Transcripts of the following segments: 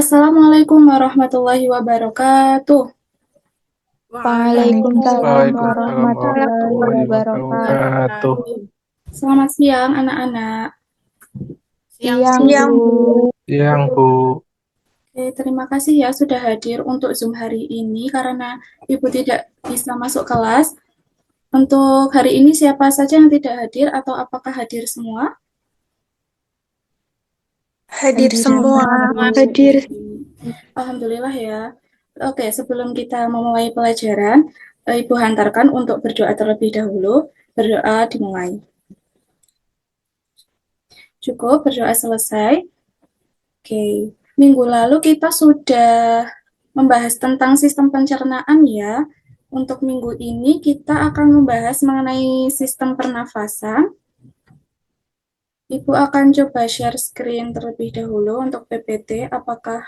Assalamualaikum warahmatullahi wabarakatuh. Waalaikumsalam Waalaikumsalam warahmatullahi warahmatullahi wabarakatuh. wabarakatuh. Selamat siang anak-anak. Siang, Siang, Bu. Bu. Siang, Bu. Oke, terima kasih ya sudah hadir untuk Zoom hari ini karena Ibu tidak bisa masuk kelas. Untuk hari ini siapa saja yang tidak hadir atau apakah hadir semua? Hadir semua. Hadir. Alhamdulillah ya. Oke, sebelum kita memulai pelajaran, Ibu hantarkan untuk berdoa terlebih dahulu. Berdoa dimulai. Cukup, berdoa selesai. Oke, minggu lalu kita sudah membahas tentang sistem pencernaan ya. Untuk minggu ini kita akan membahas mengenai sistem pernafasan. Ibu akan coba share screen terlebih dahulu untuk PPT. Apakah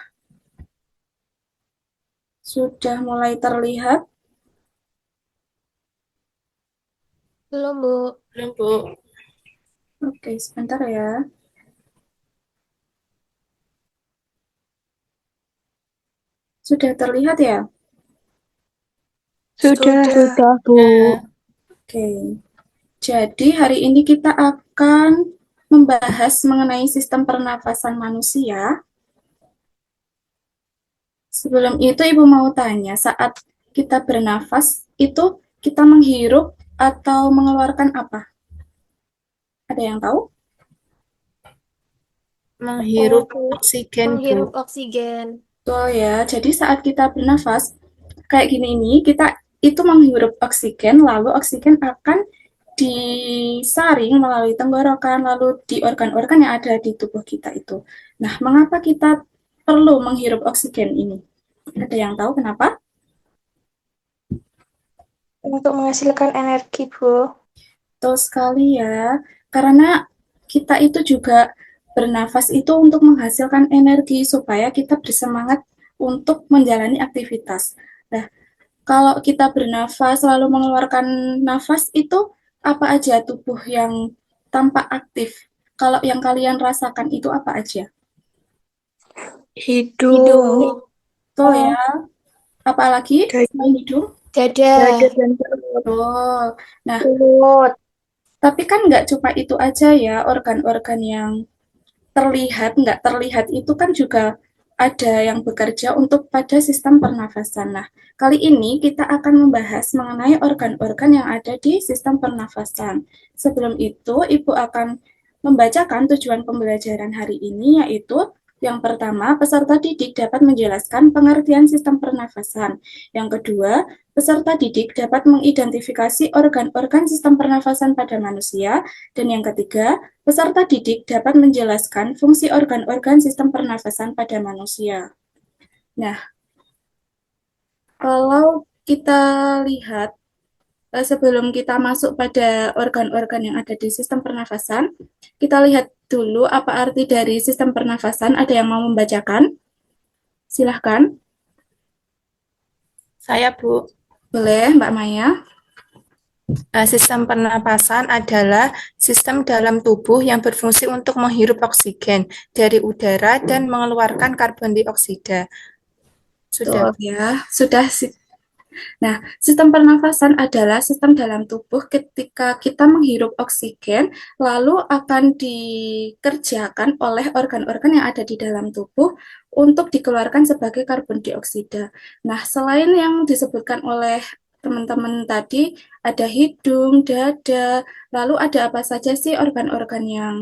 sudah mulai terlihat? Belum, Bu. Belum, Bu. Oke, sebentar ya. Sudah terlihat ya? Sudah, Bu. Oke. Jadi hari ini kita akan membahas mengenai sistem pernafasan manusia. Sebelum itu Ibu mau tanya, saat kita bernafas itu kita menghirup atau mengeluarkan apa? Ada yang tahu? Menghirup oksigen, Bu. Betul ya. Jadi saat kita bernafas kayak gini ini, kita itu menghirup oksigen, lalu oksigen akan disaring melalui tenggorokan, lalu di organ-organ yang ada di tubuh kita itu. Nah, mengapa kita perlu menghirup oksigen ini? Ada yang tahu kenapa? Untuk menghasilkan energi, Bu. Betul sekali ya, karena kita itu juga bernafas itu untuk menghasilkan energi supaya kita bersemangat untuk menjalani aktivitas. Nah, kalau kita bernafas lalu mengeluarkan nafas itu apa aja tubuh yang tampak aktif? Kalau yang kalian rasakan itu apa aja? Hidung. Tuh ya, apalagi selain hidung? Dada. dan perut. Betul. Nah, tapi kan nggak cuma itu aja ya, organ-organ yang terlihat, nggak terlihat itu kan juga ada yang bekerja untuk pada sistem pernafasan. Nah, kali ini kita akan membahas mengenai organ-organ yang ada di sistem pernafasan. Sebelum itu, Ibu akan membacakan tujuan pembelajaran hari ini, yaitu yang pertama, peserta didik dapat menjelaskan pengertian sistem pernafasan. Yang kedua, peserta didik dapat mengidentifikasi organ-organ sistem pernafasan pada manusia. Dan yang ketiga, peserta didik dapat menjelaskan fungsi organ-organ sistem pernafasan pada manusia. Nah, kalau kita lihat sebelum kita masuk pada organ-organ yang ada di sistem pernafasan, kita lihat dulu apa arti dari sistem pernafasan. Ada yang mau membacakan? Silahkan. Saya, Bu. Boleh, Mbak Maya. Sistem pernapasan adalah sistem dalam tubuh yang berfungsi untuk menghirup oksigen dari udara dan mengeluarkan karbon dioksida. Sudah. Ya, sudah. Nah, sistem pernafasan adalah sistem dalam tubuh ketika kita menghirup oksigen, lalu akan dikerjakan oleh organ-organ yang ada di dalam tubuh untuk dikeluarkan sebagai karbon dioksida. Nah, selain yang disebutkan oleh teman-teman tadi, ada hidung, dada, lalu ada apa saja sih organ-organ yang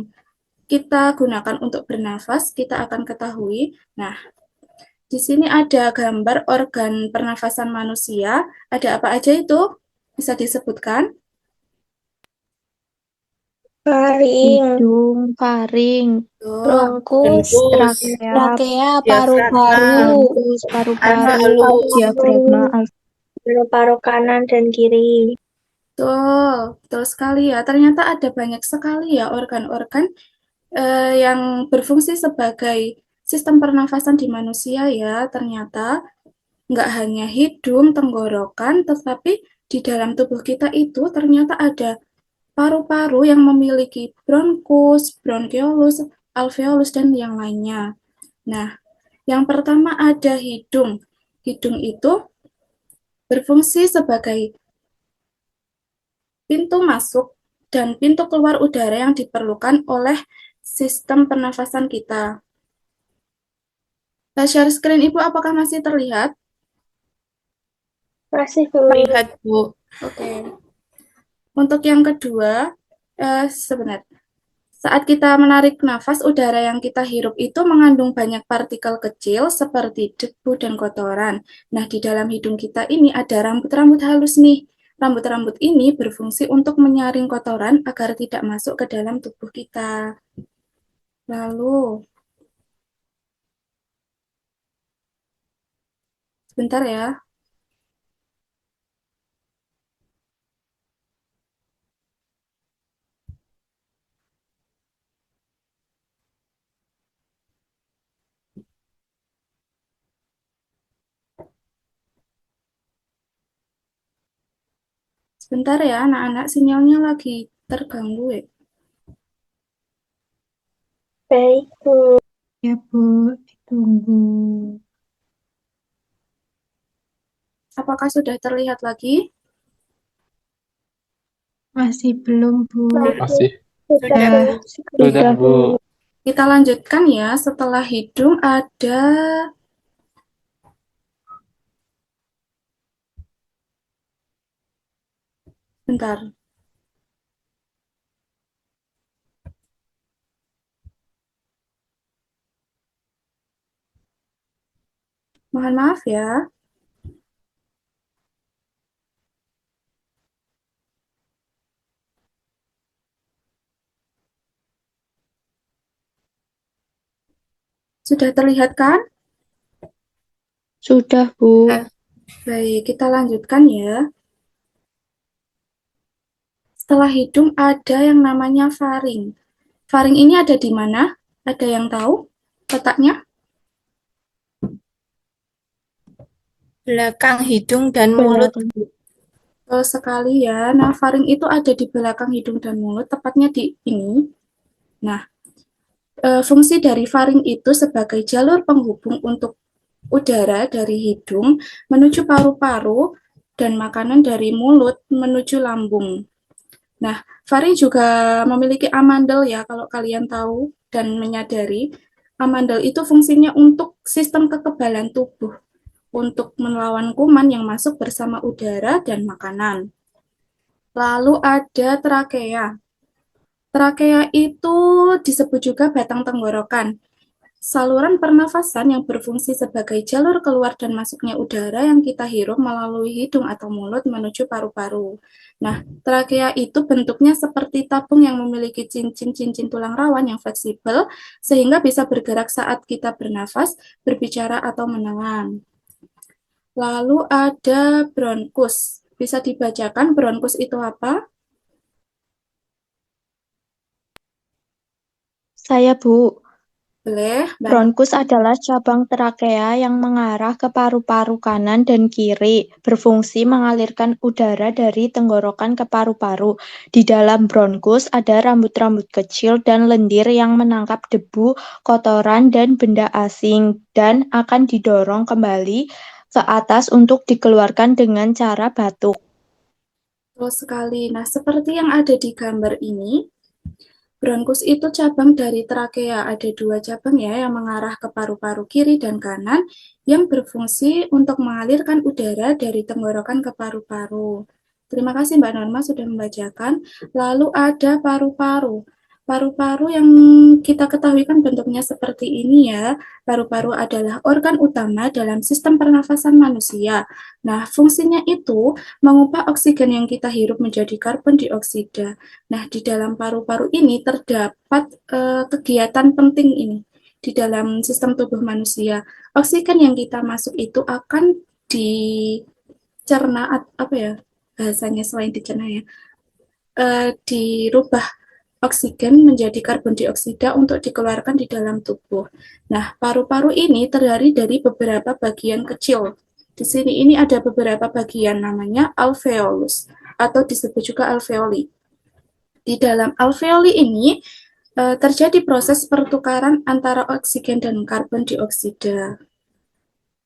kita gunakan untuk bernafas, kita akan ketahui. Nah, di sini ada gambar organ pernafasan manusia. Ada apa aja itu? Bisa disebutkan? Hidung, faring, Bronkus, trakea, paru-paru, paru-paru, diafragma, Paru-paru kanan dan kiri. Betul, betul sekali ya. Ternyata ada banyak sekali ya organ-organ yang berfungsi sebagai sistem pernafasan di manusia ya. Ternyata nggak hanya hidung, tenggorokan, tetapi di dalam tubuh kita itu ternyata ada paru-paru yang memiliki bronkus, bronkiolus, alveolus, dan yang lainnya. Nah, Yang pertama ada hidung. Hidung itu berfungsi sebagai pintu masuk dan pintu keluar udara yang diperlukan oleh sistem pernafasan kita. Share screen Ibu apakah masih terlihat? Masih Bu. Lihat, Bu. Oke. Untuk yang kedua, sebentar. Saat kita menarik nafas, udara yang kita hirup itu mengandung banyak partikel kecil seperti debu dan kotoran. Nah, di dalam hidung kita ini ada rambut-rambut halus nih. Rambut-rambut ini berfungsi untuk menyaring kotoran agar tidak masuk ke dalam tubuh kita. Lalu, sebentar ya. Sebentar ya, anak-anak, sinyalnya lagi terganggu ya. Baik Bu. Ya, Bu. Ditunggu. Apakah sudah terlihat lagi? Masih belum, Bu. Masih. Sudah. Sudah Bu. Kita lanjutkan ya, setelah hidung ada bentar. Mohon maaf ya. Sudah terlihat kan? Sudah, Bu. Baik, kita lanjutkan ya. Setelah hidung ada yang namanya faring. Faring ini ada di mana? Ada yang tahu letaknya? Belakang hidung dan mulut. Betul sekali ya. Nah, faring itu ada di belakang hidung dan mulut, tepatnya di ini. Nah, fungsi dari faring itu sebagai jalur penghubung untuk udara dari hidung menuju paru-paru dan makanan dari mulut menuju lambung. Nah, faring juga memiliki amandel ya, kalau kalian tahu dan menyadari. Amandel itu fungsinya untuk sistem kekebalan tubuh, untuk melawan kuman yang masuk bersama udara dan makanan. Lalu ada trakea. Trakea itu disebut juga batang tenggorokan. Saluran pernafasan yang berfungsi sebagai jalur keluar dan masuknya udara yang kita hirup melalui hidung atau mulut menuju paru-paru. Nah, trakea itu bentuknya seperti tabung yang memiliki cincin-cincin tulang rawan yang fleksibel sehingga bisa bergerak saat kita bernafas, berbicara, atau menelan. Lalu ada bronkus. Bisa dibacakan bronkus itu apa? Saya, Bu. Boleh, Mbak. Bronkus adalah cabang trakea yang mengarah ke paru-paru kanan dan kiri, berfungsi mengalirkan udara dari tenggorokan ke paru-paru. Di dalam bronkus ada rambut-rambut kecil dan lendir yang menangkap debu, kotoran, dan benda asing, dan akan didorong kembali ke atas untuk dikeluarkan dengan cara batuk. Betul sekali. Nah, seperti yang ada di gambar ini, bronkus itu cabang dari trakea. Ada dua cabang ya yang mengarah ke paru-paru kiri dan kanan yang berfungsi untuk mengalirkan udara dari tenggorokan ke paru-paru. Terima kasih Mbak Norma sudah membacakan. Lalu ada paru-paru. Paru-paru yang kita ketahui kan bentuknya seperti ini ya. Paru-paru adalah organ utama dalam sistem pernafasan manusia. Nah, fungsinya itu mengubah oksigen yang kita hirup menjadi karbon dioksida. Nah, di dalam paru-paru ini terdapat kegiatan penting ini di dalam sistem tubuh manusia. Oksigen yang kita masuk itu akan dicerna, apa ya bahasanya selain dicerna ya, dirubah oksigen menjadi karbon dioksida untuk dikeluarkan di dalam tubuh. Nah, paru-paru ini terdiri dari beberapa bagian kecil. Di sini ini ada beberapa bagian namanya alveolus atau disebut juga alveoli. Di dalam alveoli ini terjadi proses pertukaran antara oksigen dan karbon dioksida.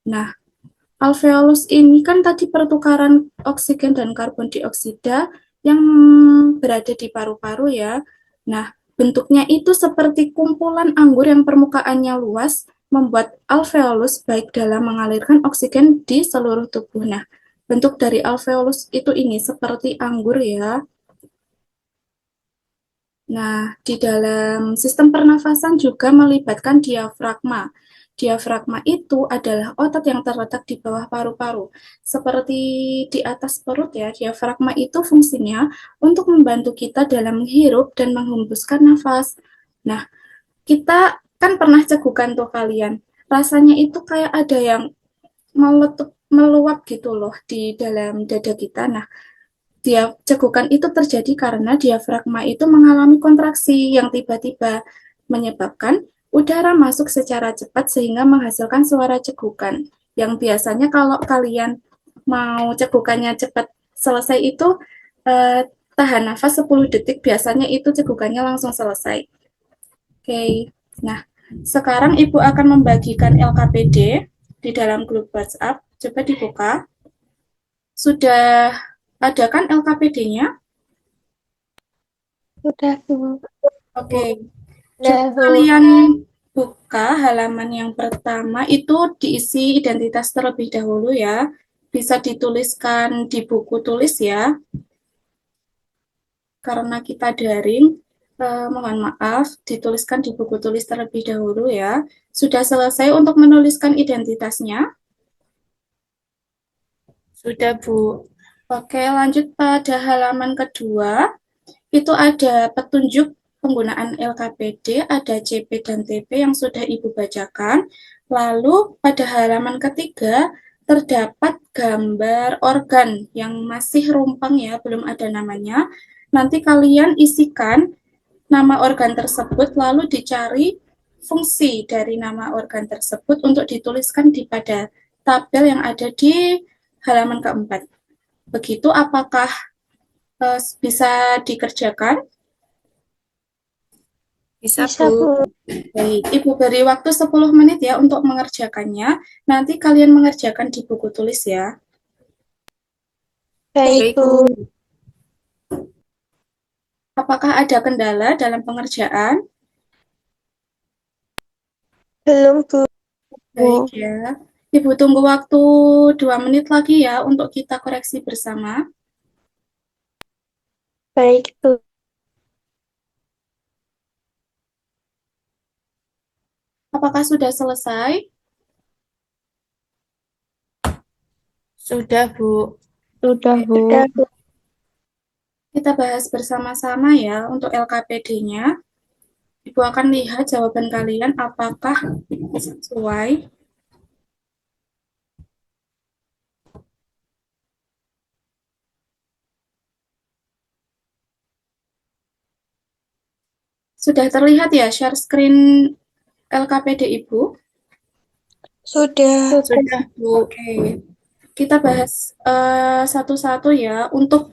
Nah, alveolus ini kan tadi pertukaran oksigen dan karbon dioksida yang berada di paru-paru ya. Nah, bentuknya itu seperti kumpulan anggur yang permukaannya luas, membuat alveolus baik dalam mengalirkan oksigen di seluruh tubuh. Nah, bentuk dari alveolus itu ini seperti anggur ya. Nah, di dalam sistem pernafasan juga melibatkan diafragma. Diafragma itu adalah otot yang terletak di bawah paru-paru. Seperti di atas perut ya, diafragma itu fungsinya untuk membantu kita dalam menghirup dan menghembuskan nafas. Nah, kita kan pernah cegukan tuh kalian. Rasanya itu kayak ada yang meletup, meluap gitu loh di dalam dada kita. Nah, cegukan itu terjadi karena diafragma itu mengalami kontraksi yang tiba-tiba menyebabkan udara masuk secara cepat sehingga menghasilkan suara cegukan. Yang biasanya kalau kalian mau cegukannya cepat selesai itu tahan nafas 10 detik, biasanya itu cegukannya langsung selesai. Oke, nah sekarang Ibu akan membagikan LKPD di dalam grup WhatsApp. Coba dibuka. Sudah ada kan LKPD-nya? Sudah, Bu. Oke, coba Sudah, Bu. kalian buka halaman yang pertama itu diisi identitas terlebih dahulu ya. Bisa dituliskan di buku tulis ya. Karena kita daring, mohon maaf, dituliskan di buku tulis terlebih dahulu ya. Sudah selesai untuk menuliskan identitasnya? Sudah, Bu. Oke, lanjut pada halaman kedua. Itu ada petunjuk penggunaan LKPD, ada CP dan TP yang sudah Ibu bacakan. Lalu pada halaman ketiga terdapat gambar organ yang masih rumpang ya, belum ada namanya. Nanti kalian isikan nama organ tersebut, lalu dicari fungsi dari nama organ tersebut untuk dituliskan di pada tabel yang ada di halaman keempat. Begitu, apakah bisa dikerjakan? Bisa, Bisa, Bu. Bu. Baik, Ibu beri waktu 10 menit ya untuk mengerjakannya. Nanti kalian mengerjakan di buku tulis ya. Baik, Baik, Bu. Bu. Apakah ada kendala dalam pengerjaan? Belum, Bu. Baik ya. Ibu tunggu waktu 2 menit lagi ya untuk kita koreksi bersama. Baik, Bu. Apakah sudah selesai? Sudah, Bu. Sudah, Bu. Sudah, Bu. Kita bahas bersama-sama ya untuk LKPD-nya. Ibu akan lihat jawaban kalian apakah sesuai. Sudah terlihat ya share screen LKPD Ibu? Sudah. Sudah, Bu. Oke, kita bahas satu-satu ya. Untuk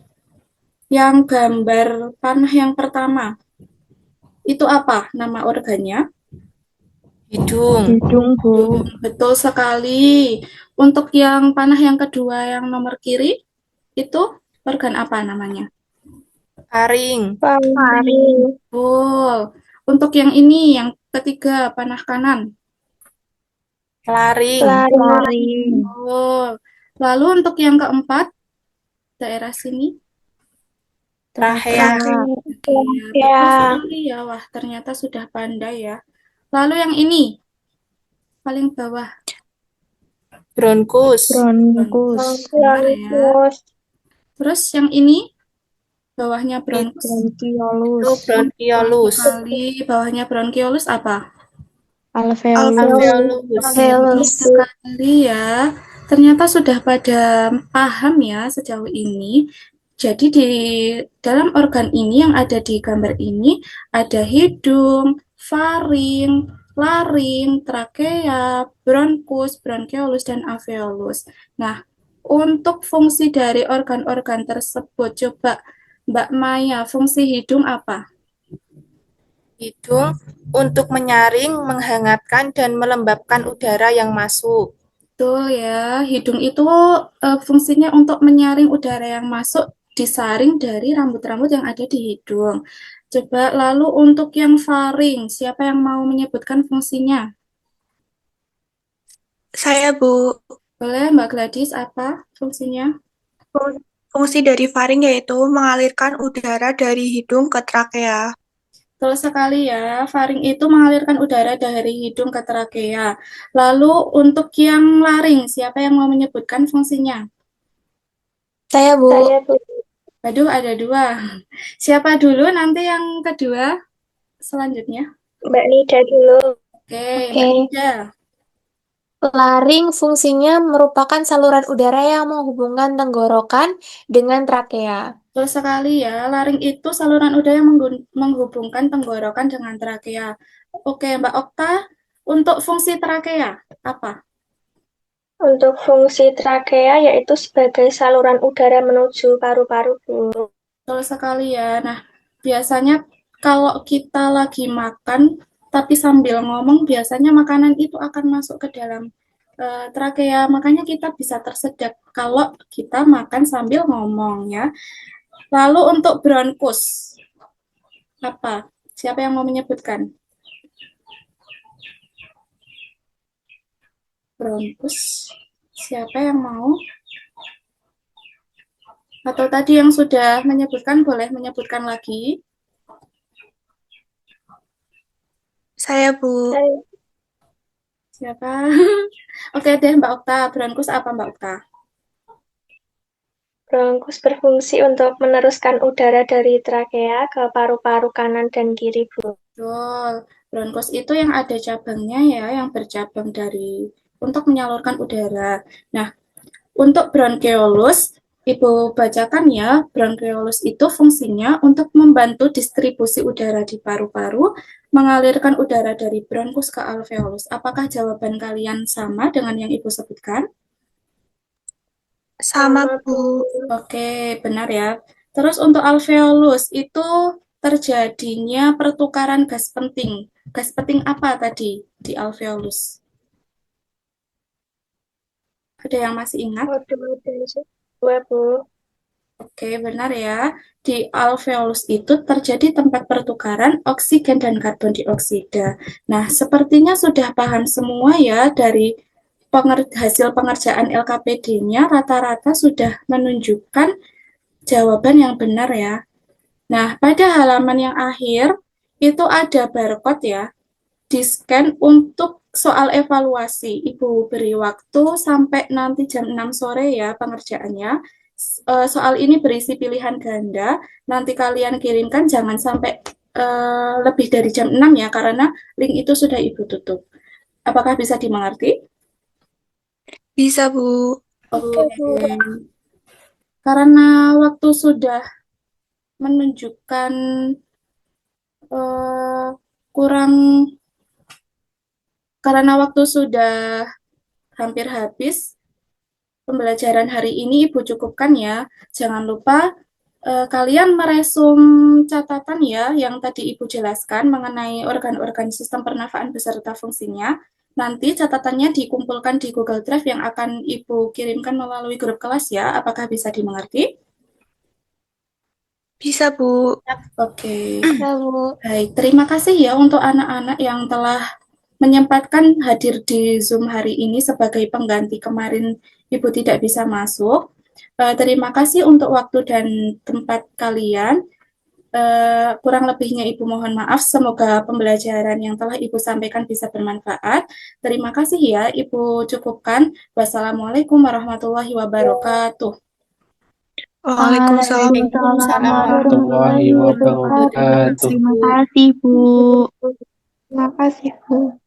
yang gambar panah yang pertama, itu apa nama organnya? Hidung. Hidung, Bu. Betul sekali. Untuk yang panah yang kedua yang nomor kiri, itu organ apa namanya? Taring. Paring. Betul. Untuk yang ini, yang ketiga, panah kanan. Laring. Laring. Betul. Lalu untuk yang keempat, daerah sini. Trachea. Iya, Ya. betul sekali ya. Wah, ternyata sudah pandai ya. Lalu yang ini, paling bawah. Bronkus. Bronkus. Benar ya. Bronkus. Terus yang ini, bawahnya bronkus. Bronkiolus. Itu bronkiolus. Sekali, bawahnya bronkiolus apa? Alveolus. Alveolus. Betul sekali ya. Ternyata sudah pada paham ya sejauh ini. Jadi di dalam organ ini yang ada di gambar ini ada hidung, faring, laring, trakea, bronkus, bronkiolus, dan alveolus. Nah, untuk fungsi dari organ-organ tersebut, coba Mbak Maya, fungsi hidung apa? hidung untuk menyaring, menghangatkan, dan melembabkan udara yang masuk. Betul ya, hidung itu fungsinya untuk menyaring udara yang masuk disaring dari rambut-rambut yang ada di hidung. Coba lalu untuk yang faring, siapa yang mau menyebutkan fungsinya? Saya, Bu. Boleh Mbak Gladys, apa fungsinya? Fungsi dari faring yaitu mengalirkan udara dari hidung ke trakea. Betul sekali ya, faring itu mengalirkan udara dari hidung ke trakea. Lalu untuk yang laring, siapa yang mau menyebutkan fungsinya? Saya, Bu. Saya, Bu. Waduh, ada dua. Siapa dulu nanti yang kedua selanjutnya? Mbak Nida dulu. Oke, Mbak Oke. Nida. Laring fungsinya merupakan saluran udara yang menghubungkan tenggorokan dengan trakea. Betul sekali ya, laring itu saluran udara yang menghubungkan tenggorokan dengan trakea. Oke, Mbak Okta, untuk fungsi trakea, apa? Untuk fungsi trakea yaitu sebagai saluran udara menuju paru-paru, Bu. Betul sekali ya. Nah, biasanya kalau kita lagi makan, tapi sambil ngomong, biasanya makanan itu akan masuk ke dalam trakea. Makanya kita bisa tersedak kalau kita makan sambil ngomong ya. Lalu untuk bronkus, apa? Siapa yang mau menyebutkan? Bronkus, siapa yang mau? Atau tadi yang sudah menyebutkan, boleh menyebutkan lagi? Saya, Bu. Siapa? Oke deh, Mbak Okta. Bronkus apa, Mbak Okta? Bronkus berfungsi untuk meneruskan udara dari trakea ke paru-paru kanan dan kiri, Bu. Betul. Bronkus itu yang ada cabangnya ya, yang bercabang dari untuk menyalurkan udara. Nah, untuk bronkeolus, Ibu bacakan ya, bronkeolus itu fungsinya untuk membantu distribusi udara di paru-paru, mengalirkan udara dari bronkus ke alveolus. Apakah jawaban kalian sama dengan yang Ibu sebutkan? Sama, Bu. Oke, benar ya. Terus untuk alveolus itu terjadinya pertukaran gas penting. Gas penting apa tadi di alveolus? Ada yang masih ingat? Waduh, dua, Bu. Oke, benar ya. Di alveolus itu terjadi tempat pertukaran oksigen dan karbon dioksida. Nah, sepertinya sudah paham semua ya dari hasil pengerjaan LKPD-nya rata-rata sudah menunjukkan jawaban yang benar ya. Nah, pada halaman yang akhir itu ada barcode ya, di-scan untuk soal evaluasi. Ibu beri waktu sampai nanti jam 6 sore ya pengerjaannya. Soal ini berisi pilihan ganda, nanti kalian kirimkan jangan sampai lebih dari jam 6 ya, karena link itu sudah Ibu tutup. Apakah bisa dimengerti? Bisa, Bu. Oke. Karena waktu sudah menunjukkan eh, kurang karena waktu sudah hampir habis, pembelajaran hari ini Ibu cukupkan ya. Jangan lupa kalian meresum catatan ya yang tadi Ibu jelaskan mengenai organ-organ sistem pernafasan beserta fungsinya. Nanti catatannya dikumpulkan di Google Drive yang akan Ibu kirimkan melalui grup kelas ya. Apakah bisa dimengerti? Bisa, Bu. Oke. Bisa, Bu. Baik, terima kasih ya untuk anak-anak yang telah menyempatkan hadir di Zoom hari ini sebagai pengganti kemarin Ibu tidak bisa masuk. Terima kasih untuk waktu dan tempat kalian. Kurang lebihnya Ibu mohon maaf. Semoga pembelajaran yang telah Ibu sampaikan bisa bermanfaat. Terima kasih ya, Ibu cukupkan. Wassalamualaikum warahmatullahi wabarakatuh. Waalaikumsalam Waalaikumsalam warahmatullahi warahmatullahi wabarakatuh. wabarakatuh. Terima kasih, Bu. Terima kasih, Bu.